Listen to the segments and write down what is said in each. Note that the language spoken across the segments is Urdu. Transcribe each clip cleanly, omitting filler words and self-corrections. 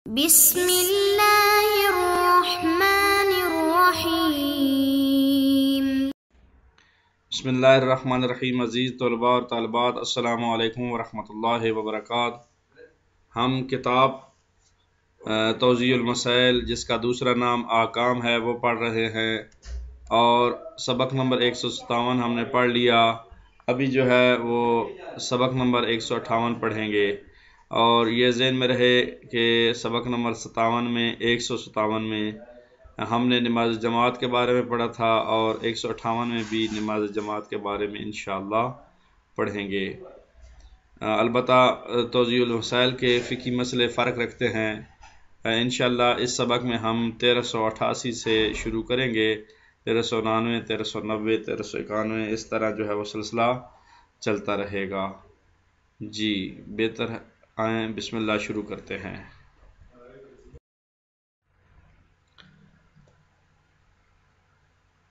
بسم اللہ الرحمن الرحیم۔ بسم اللہ الرحمن الرحیم۔ عزیز طلباء اور طالبات، السلام علیکم ورحمۃ اللہ وبرکاتہ۔ ہم کتاب توضیح المسائل، جس کا دوسرا نام احکام ہے، وہ پڑھ رہے ہیں اور سبق نمبر 157 ہم نے پڑھ لیا۔ ابھی جو ہے وہ سبق نمبر 158 پڑھیں گے، اور یہ ذہن میں رہے کہ سبق نمبر 157 میں ہم نے نماز جماعت کے بارے میں پڑھا تھا، اور 158 میں بھی نماز جماعت کے بارے میں انشاءاللہ پڑھیں گے۔ البتہ توضیح المسائل کے فقہی مسئلے فرق رکھتے ہیں۔ انشاءاللہ اس سبق میں ہم 1388 سے شروع کریں گے، 1399، 1390، 1391، اس طرح جو ہے وہ سلسلہ چلتا رہے گا۔ جی بہتر آئیں بسم اللہ شروع کرتے ہیں۔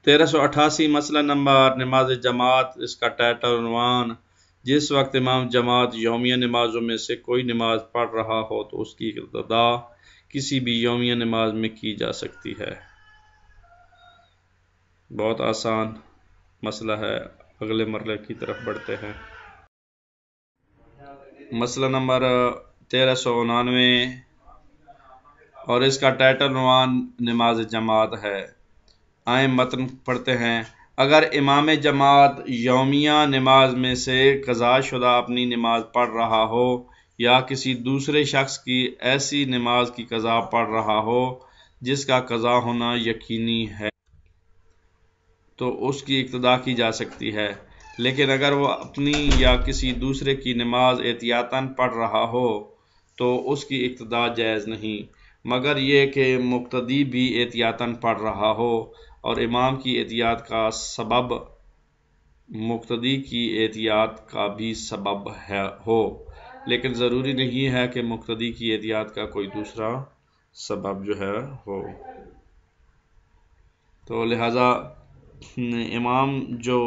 1388 مسئلہ نمبر نماز جماعت، اس کا ٹائٹل عنوان: جس وقت امام جماعت یومیہ نمازوں میں سے کوئی نماز پڑھ رہا ہو تو اس کی ابتدا کسی بھی یومیہ نماز میں کی جا سکتی ہے۔ بہت آسان مسئلہ ہے، اگلے مرحلے کی طرف بڑھتے ہیں۔ مسئلہ نمبر 1399 اور اس کا ٹائٹل عنوان نماز جماعت ہے۔ آئیں متن پڑھتے ہیں۔ اگر امام جماعت یومیہ نماز میں سے قضا شدہ اپنی نماز پڑھ رہا ہو یا کسی دوسرے شخص کی ایسی نماز کی قضا پڑھ رہا ہو جس کا قضا ہونا یقینی ہے تو اس کی اقتدا کی جا سکتی ہے، لیکن اگر وہ اپنی یا کسی دوسرے کی نماز احتیاطاً پڑھ رہا ہو تو اس کی اقتدا جائز نہیں، مگر یہ کہ مقتدی بھی احتیاطاً پڑھ رہا ہو اور امام کی احتیاط کا سبب مقتدی کی احتیاط کا بھی سبب ہو، لیکن ضروری نہیں ہے کہ مقتدی کی احتیاط کا کوئی دوسرا سبب جو ہے ہو۔ تو لہذا امام جو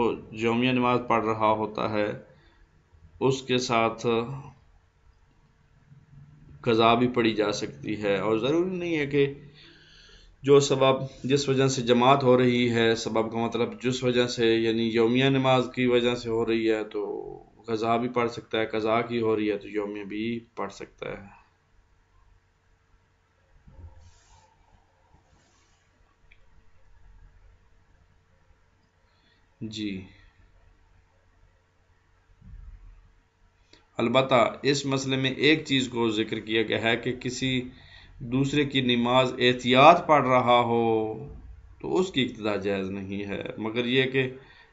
یومیہ نماز پڑھ رہا ہوتا ہے اس کے ساتھ قضا بھی پڑھی جا سکتی ہے، اور ضروری نہیں ہے کہ جو سبب جس وجہ سے جماعت ہو رہی ہے، سبب کا مطلب جس وجہ سے یعنی یومیہ نماز کی وجہ سے ہو رہی ہے تو قضا بھی پڑھ سکتا ہے، قضا کی ہو رہی ہے تو یومیہ بھی پڑھ سکتا ہے۔ جی البتہ اس مسئلے میں ایک چیز کو ذکر کیا گیا ہے کہ کسی دوسرے کی نماز احتیاط پڑھ رہا ہو تو اس کی اقتدا جائز نہیں ہے، مگر یہ کہ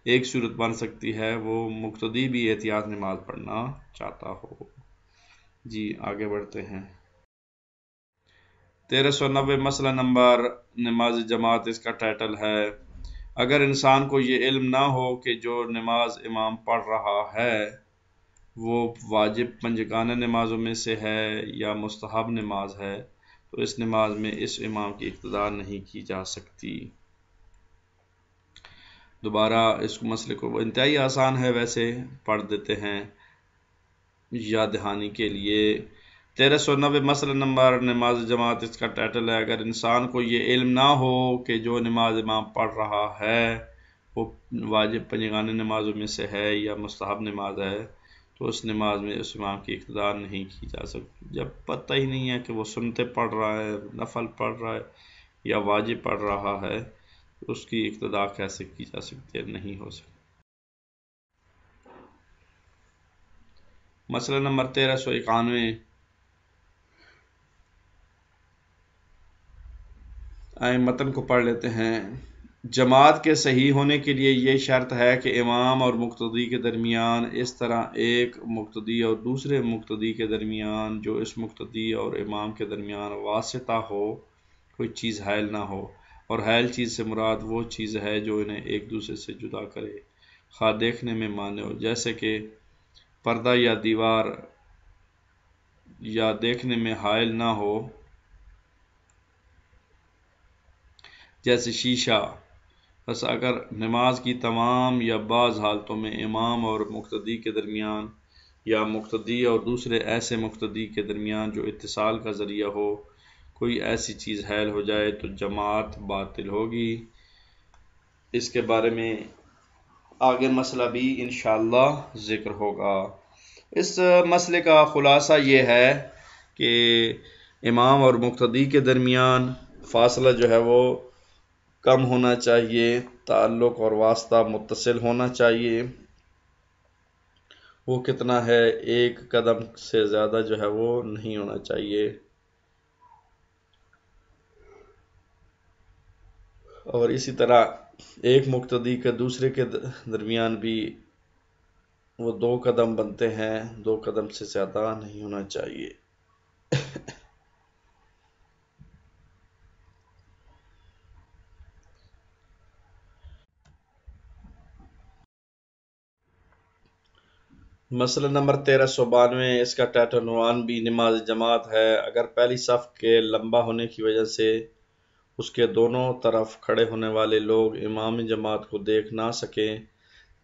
ایک صورت بن سکتی ہے وہ مقتدی بھی احتیاط نماز پڑھنا چاہتا ہو۔ جی آگے بڑھتے ہیں۔ 1390 مسئلہ نمبر نماز جماعت، اس کا ٹائٹل ہے: اگر انسان کو یہ علم نہ ہو کہ جو نماز امام پڑھ رہا ہے وہ واجب پنجگانہ نمازوں میں سے ہے یا مستحب نماز ہے تو اس نماز میں اس امام کی اقتدا نہیں کی جا سکتی۔ دوبارہ اس مسئلے کو انتہائی آسان ہے، ویسے پڑھ دیتے ہیں یاد دہانی کے لیے۔ 1390 مسئلہ نمبر نماز جماعت، اس کا ٹائٹل ہے: اگر انسان کو یہ علم نہ ہو کہ جو نماز امام پڑھ رہا ہے وہ واجب پنجگانہ نمازوں میں سے ہے یا مستحب نماز ہے تو اس نماز میں اس امام کی اقتدا نہیں کی جا سکتی۔ جب پتہ ہی نہیں ہے کہ وہ سنتے پڑھ رہا ہے، نفل پڑھ رہا ہے یا واجب پڑھ رہا ہے تو اس کی اقتدا کیسے کی جا سکتی ہے؟ نہیں ہو سکتی۔ مسئلہ نمبر 1391، آئیں متن کو پڑھ لیتے ہیں۔ جماعت کے صحیح ہونے کے لیے یہ شرط ہے کہ امام اور مقتدی کے درمیان اس طرح ایک مقتدی اور دوسرے مقتدی کے درمیان جو اس مقتدی اور امام کے درمیان واسطہ ہو کوئی چیز حائل نہ ہو، اور حائل چیز سے مراد وہ چیز ہے جو انہیں ایک دوسرے سے جدا کرے، خواہ دیکھنے میں مانع ہو، جیسے کہ پردہ یا دیوار، یا دیکھنے میں حائل نہ ہو جیسے شیشہ۔ بس اگر نماز کی تمام یا بعض حالتوں میں امام اور مقتدی کے درمیان یا مقتدی اور دوسرے ایسے مقتدی کے درمیان جو اتصال کا ذریعہ ہو کوئی ایسی چیز حائل ہو جائے تو جماعت باطل ہوگی۔ اس کے بارے میں آگے مسئلہ بھی انشاءاللہ ذکر ہوگا۔ اس مسئلے کا خلاصہ یہ ہے کہ امام اور مقتدی کے درمیان فاصلہ جو ہے وہ کم ہونا چاہیے، تعلق اور واسطہ متصل ہونا چاہیے۔ وہ کتنا ہے؟ 1 قدم سے زیادہ جو ہے وہ نہیں ہونا چاہیے، اور اسی طرح ایک مقتدی کے دوسرے کے درمیان بھی وہ 2 قدم بنتے ہیں، 2 قدم سے زیادہ نہیں ہونا چاہیے۔ مسئلہ نمبر 1392، اس کا ٹائٹل عنوان بھی نماز جماعت ہے۔ اگر پہلی صف کے لمبا ہونے کی وجہ سے اس کے دونوں طرف کھڑے ہونے والے لوگ امام جماعت کو دیکھ نہ سکیں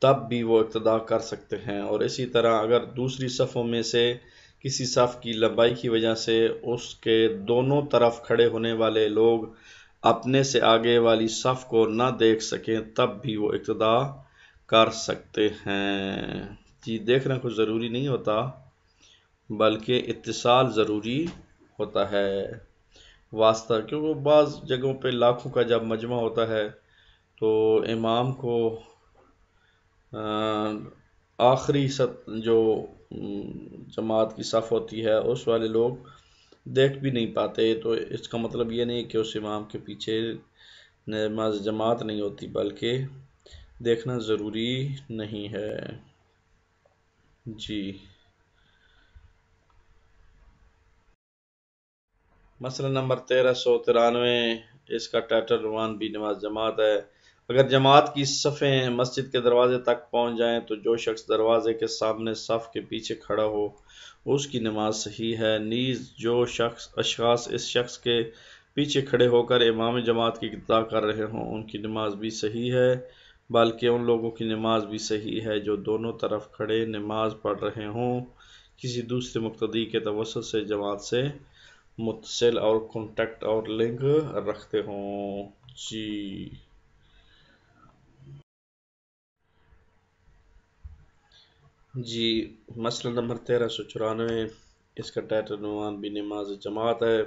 تب بھی وہ اقتداء کر سکتے ہیں، اور اسی طرح اگر دوسری صفوں میں سے کسی صف کی لمبائی کی وجہ سے اس کے دونوں طرف کھڑے ہونے والے لوگ اپنے سے آگے والی صف کو نہ دیکھ سکیں تب بھی وہ اقتداء کر سکتے ہیں۔ جی دیکھنا کچھ ضروری نہیں ہوتا بلکہ اتصال ضروری ہوتا ہے، واسطہ، کیونکہ بعض جگہوں پہ لاکھوں کا جب مجمع ہوتا ہے تو امام کو آخری جو جماعت کی صف ہوتی ہے اس والے لوگ دیکھ بھی نہیں پاتے، تو اس کا مطلب یہ نہیں کہ اس امام کے پیچھے نماز جماعت نہیں ہوتی، بلکہ دیکھنا ضروری نہیں ہے۔ جی مسئلہ نمبر 1393، اس کا ٹائٹل عنوان بھی نماز جماعت ہے۔ اگر جماعت کی صفیں مسجد کے دروازے تک پہنچ جائیں تو جو شخص دروازے کے سامنے صف کے پیچھے کھڑا ہو اس کی نماز صحیح ہے، نیز جو اشخاص اس شخص کے پیچھے کھڑے ہو کر امام جماعت کی اقتداء کر رہے ہوں ان کی نماز بھی صحیح ہے، بلکہ ان لوگوں کی نماز بھی صحیح ہے جو دونوں طرف کھڑے نماز پڑھ رہے ہوں، کسی دوسرے مقتدی کے توسط سے جماعت سے متصل اور کانٹیکٹ اور لنک رکھتے ہوں۔ جی مسئلہ نمبر 1394، اس کا ٹائٹل عنوان بھی نماز جماعت ہے۔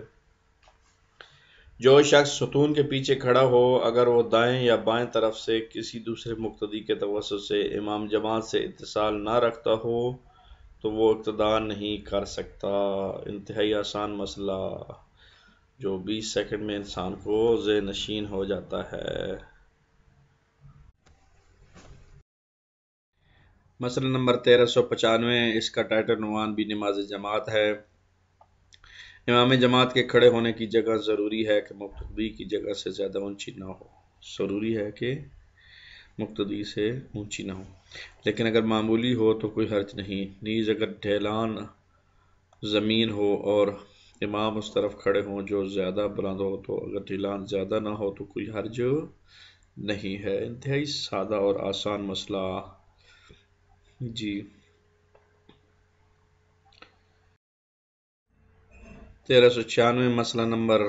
جو شخص ستون کے پیچھے کھڑا ہو اگر وہ دائیں یا بائیں طرف سے کسی دوسرے مقتدی کے توسط سے امام جماعت سے اتصال نہ رکھتا ہو تو وہ اقتداء نہیں کر سکتا۔ انتہائی آسان مسئلہ جو 20 سیکنڈ میں انسان کو ذہن نشین ہو جاتا ہے۔ مسئلہ نمبر 1395، اس کا ٹائٹل عنوان بھی نماز جماعت ہے۔ امام جماعت کے کھڑے ہونے کی جگہ ضروری ہے کہ مقتدی کی جگہ سے زیادہ اونچی نہ ہو، ضروری ہے کہ مقتدی سے اونچی نہ ہو، لیکن اگر معمولی ہو تو کوئی حرج نہیں، نیز اگر ڈھلان زمین ہو اور امام اس طرف کھڑے ہوں جو زیادہ بلند ہو تو اگر ڈھلان زیادہ نہ ہو تو کوئی حرج نہیں ہے۔ انتہائی سادہ اور آسان مسئلہ۔ جی 1396 مسئلہ نمبر،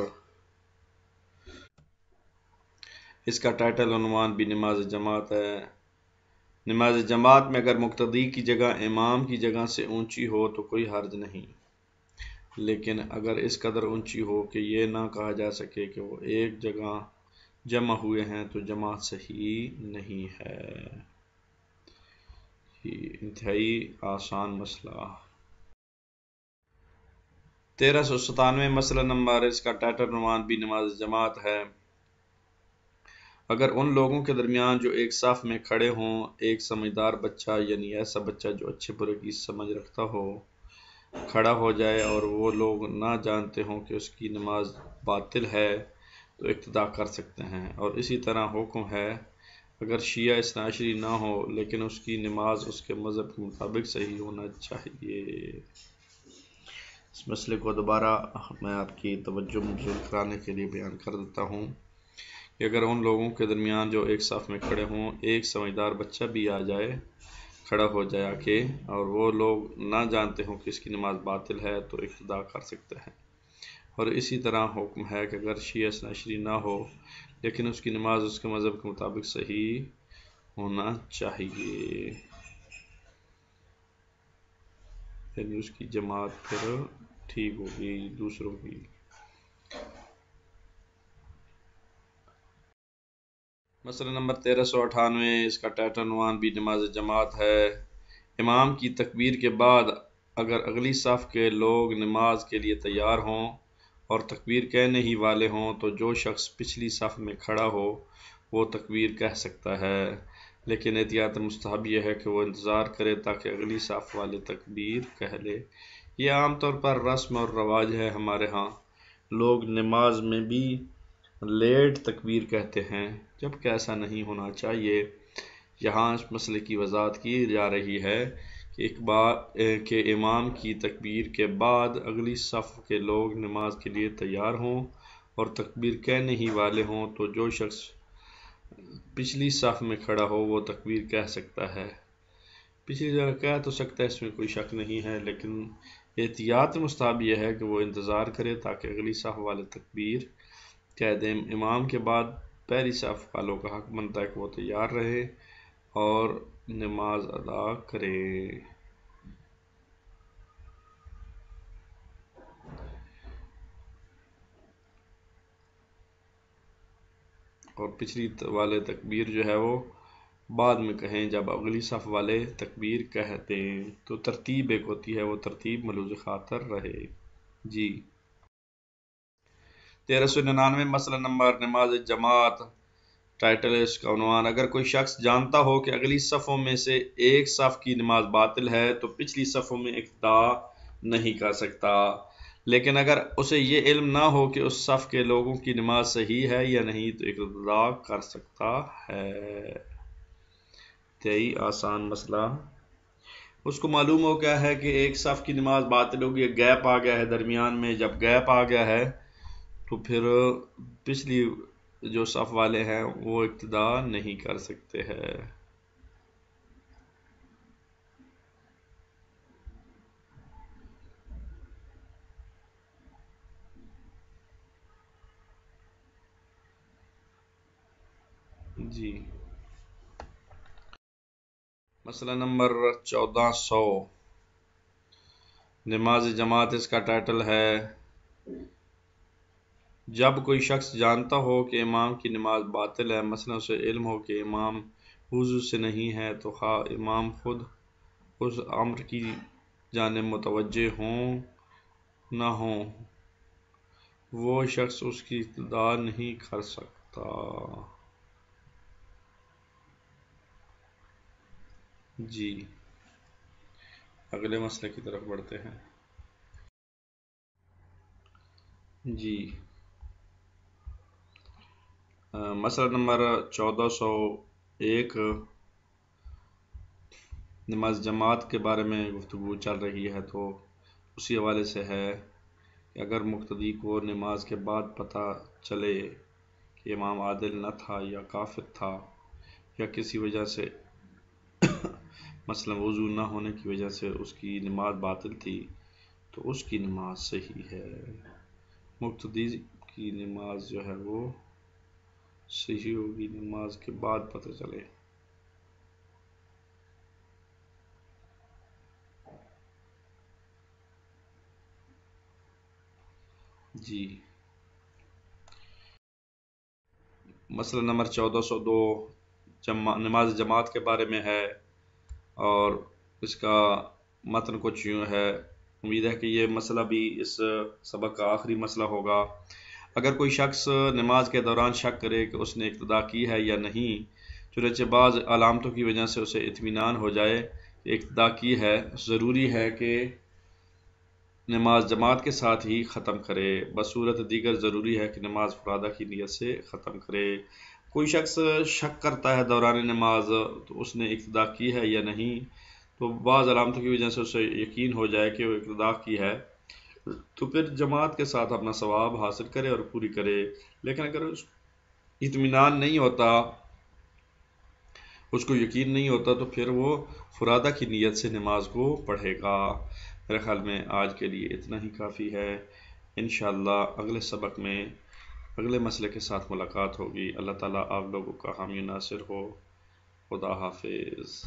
اس کا ٹائٹل عنوان بھی نماز جماعت ہے۔ نماز جماعت میں اگر مقتدی کی جگہ امام کی جگہ سے اونچی ہو تو کوئی حرج نہیں، لیکن اگر اس قدر اونچی ہو کہ یہ نہ کہا جا سکے کہ وہ ایک جگہ جمع ہوئے ہیں تو جماعت صحیح نہیں ہے۔ انتہائی آسان مسئلہ۔ 1397 مسئلہ نمبر، اس کا ٹائٹل عنوان بھی نماز جماعت ہے۔ اگر ان لوگوں کے درمیان جو ایک صف میں کھڑے ہوں ایک سمجھدار بچہ، یعنی ایسا بچہ جو اچھے برے کی سمجھ رکھتا ہو، کھڑا ہو جائے اور وہ لوگ نہ جانتے ہوں کہ اس کی نماز باطل ہے تو اقتداء کر سکتے ہیں، اور اسی طرح حکم ہے اگر شیعہ اثنا عشری نہ ہو لیکن اس کی نماز اس کے مذہب کے مطابق صحیح ہونا چاہیے۔ اس مسئلے کو دوبارہ میں آپ کی توجہ مبذول کرانے کے لیے بیان کر دیتا ہوں کہ اگر ان لوگوں کے درمیان جو ایک صف میں کھڑے ہوں ایک سمجھدار بچہ بھی آ جائے، کھڑا ہو جائے آ کے، اور وہ لوگ نہ جانتے ہوں کہ اس کی نماز باطل ہے تو اقتداء کر سکتے ہیں۔ اور اسی طرح حکم ہے کہ اگر شیعہ اثنا عشری نہ ہو لیکن اس کی نماز اس کے مذہب کے مطابق صحیح ہونا چاہیے، یعنی اس کی جماعت پھر ٹھیک ہوگی دوسروں کی۔ مسئلہ نمبر 1398، اس کا ٹائٹل عنوان بھی نماز جماعت ہے۔ امام کی تکبیر کے بعد اگر اگلی صف کے لوگ نماز کے لیے تیار ہوں اور تکبیر کہنے ہی والے ہوں تو جو شخص پچھلی صف میں کھڑا ہو وہ تکبیر کہہ سکتا ہے، لیکن احتیاط مستحب یہ ہے کہ وہ انتظار کرے تاکہ اگلی صف والے تکبیر کہہ لے۔ یہ عام طور پر رسم اور رواج ہے ہمارے ہاں، لوگ نماز میں بھی لیٹ تکبیر کہتے ہیں، جبکہ ایسا نہیں ہونا چاہیے۔ یہاں اس مسئلے کی وضاحت کی جا رہی ہے کہ امام کی تکبیر کے بعد اگلی صف کے لوگ نماز کے لیے تیار ہوں اور تکبیر کہنے ہی والے ہوں تو جو شخص پچھلی صف میں کھڑا ہو وہ تکبیر کہہ سکتا ہے۔ پچھلی جگہ کہہ تو سکتا ہے، اس میں کوئی شک نہیں ہے، لیکن احتیاط مستحب یہ ہے کہ وہ انتظار کرے تاکہ اگلی صف والے تکبیر کہہ دیں۔ امام کے بعد پہلی صف والوں کا حق بنتا ہے کہ وہ تیار رہے اور نماز ادا کرے۔ اور پچھلی والے تکبیر جو ہے وہ بعد میں کہیں جب اگلی صف والے تکبیر کہہ دیں، تو ترتیب ایک ہوتی ہے، وہ ترتیب ملوز خاطر رہے۔ جی 1399 مسئلہ نمبر نماز جماعت، ٹائٹل ہے اس کا عنوان، اگر کوئی شخص جانتا ہو کہ اگلی صفوں میں سے ایک صف کی نماز باطل ہے تو پچھلی صفوں میں اقتدا نہیں کر سکتا، لیکن اگر اسے یہ علم نہ ہو کہ اس صف کے لوگوں کی نماز صحیح ہے یا نہیں تو اقتدا کر سکتا ہے۔ تئی آسان مسئلہ، اس کو معلوم ہو گیا ہے کہ ایک صف کی نماز باطل ہوگی، گیپ آ گیا ہے درمیان میں، جب گیپ آ گیا ہے تو پھر پچھلی جو صف والے ہیں وہ اقتدا نہیں کر سکتے ہیں۔ جی مسئلہ نمبر 1400 نماز جماعت، اس کا ٹائٹل ہے جب کوئی شخص جانتا ہو کہ امام کی نماز باطل ہے، مثلا اسے علم ہو کہ امام وضو سے نہیں ہے، تو خواہ امام خود اس امر کی جانب متوجہ ہوں نہ ہوں وہ شخص اس کی اقتدا نہیں کر سکتا۔ جی اگلے مسئلے کی طرف بڑھتے ہیں۔ جی مسئلہ نمبر 1401 نماز جماعت کے بارے میں گفتگو چل رہی ہے، تو اسی حوالے سے ہے کہ اگر مقتدی کو نماز کے بعد پتہ چلے کہ امام عادل نہ تھا یا کافر تھا یا کسی وجہ سے مثلا وضو نہ ہونے کی وجہ سے اس کی نماز باطل تھی تو اس کی نماز صحیح ہے، مقتدی کی نماز جو ہے وہ صحیح ہوگی نماز کے بعد پتہ چلے۔ جی مسئلہ نمبر 1402 نماز جماعت کے بارے میں ہے، اور اس کا متن کچھ یوں ہے، امید ہے کہ یہ مسئلہ بھی اس سبق کا آخری مسئلہ ہوگا۔ اگر کوئی شخص نماز کے دوران شک کرے کہ اس نے اقتدا کی ہے یا نہیں، چنانچہ بعض علامتوں کی وجہ سے اسے اطمینان ہو جائے کہ اقتدا کی ہے، ضروری ہے کہ نماز جماعت کے ساتھ ہی ختم کرے، بصورت دیگر ضروری ہے کہ نماز فرادہ کی نیت سے ختم کرے۔ کوئی شخص شک کرتا ہے دوران نماز تو اس نے اقتدا کی ہے یا نہیں، تو بعض علامتوں کی وجہ سے اسے یقین ہو جائے کہ وہ اقتدا کی ہے تو پھر جماعت کے ساتھ اپنا ثواب حاصل کرے اور پوری کرے، لیکن اگر اس اطمینان نہیں ہوتا، اس کو یقین نہیں ہوتا، تو پھر وہ فرادہ کی نیت سے نماز کو پڑھے گا۔ میرے خیال میں آج کے لیے اتنا ہی کافی ہے، انشاءاللہ اگلے سبق میں اگلے مسئلے کے ساتھ ملاقات ہوگی۔ اللہ تعالیٰ آپ لوگوں کا حامی ناصر ہو۔ خدا حافظ۔